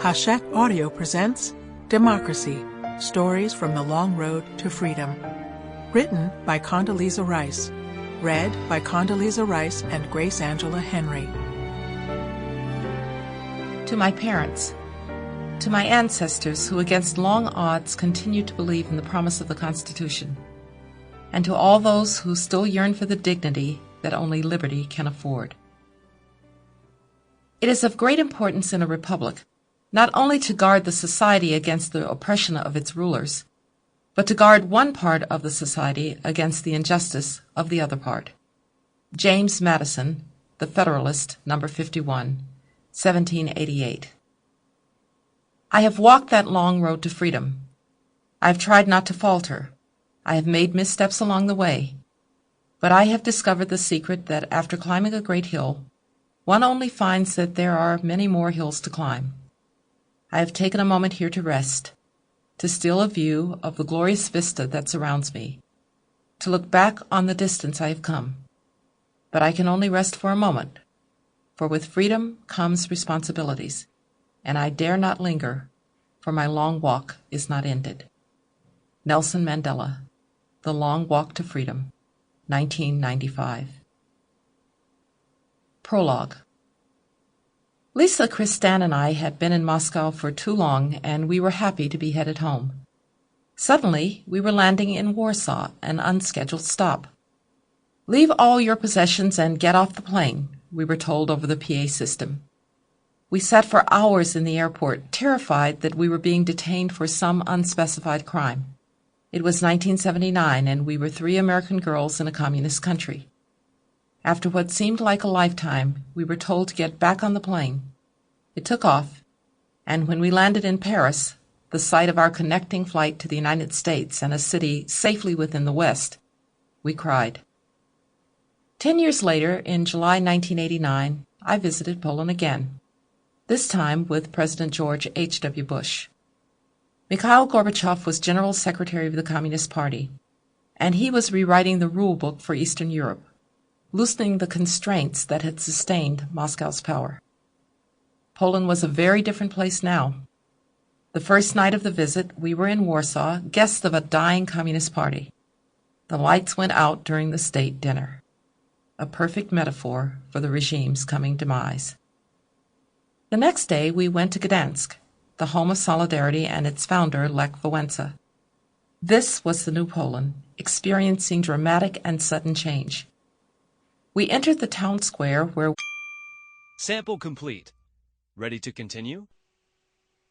Hachette Audio presents Democracy, Stories from the Long Road to Freedom. Written by Condoleezza Rice. Read by Condoleezza Rice and Grace Angela Henry. To my parents, to my ancestors who against long odds continued to believe in the promise of the Constitution, and to all those who still yearn for the dignity that only liberty can afford. It is of great importance in a republic not only to guard the society against the oppression of its rulers, but to guard one part of the society against the injustice of the other part. James Madison, The Federalist, No. 51, 1788. I have walked that long road to freedom. I have tried not to falter. I have made missteps along the way. But I have discovered the secret that after climbing a great hill, one only finds that there are many more hills to climb. I have taken a moment here to rest, to steal a view of the glorious vista that surrounds me, to look back on the distance I have come. But I can only rest for a moment, for with freedom comes responsibilities, and I dare not linger, for my long walk is not ended. Nelson Mandela, The Long Walk to Freedom, 1995. Prologue. Lisa, Kristan, and I had been in Moscow for too long, and we were happy to be headed home. Suddenly, we were landing in Warsaw, an unscheduled stop. "Leave all your possessions and get off the plane," we were told over the PA system. We sat for hours in the airport, terrified that we were being detained for some unspecified crime. It was 1979, and we were 3 American girls in a communist country. After what seemed like a lifetime, we were told to get back on the plane. It took off, and when we landed in Paris, the site of our connecting flight to the United States and a city safely within the West, we cried. 10 years later, in July 1989, I visited Poland again, this time with President George H.W. Bush. Mikhail Gorbachev was General Secretary of the Communist Party, and he was rewriting the rule book for Eastern Europe, loosening the constraints that had sustained Moscow's power. Poland was a very different place now. The first night of the visit, we were in Warsaw, guests of a dying Communist Party. The lights went out during the state dinner, a perfect metaphor for the regime's coming demise. The next day, we went to Gdansk, the home of Solidarity and its founder, Lech Wałęsa. This was the new Poland, experiencing dramatic and sudden change. We entered the town square where... Sample complete. Ready to continue?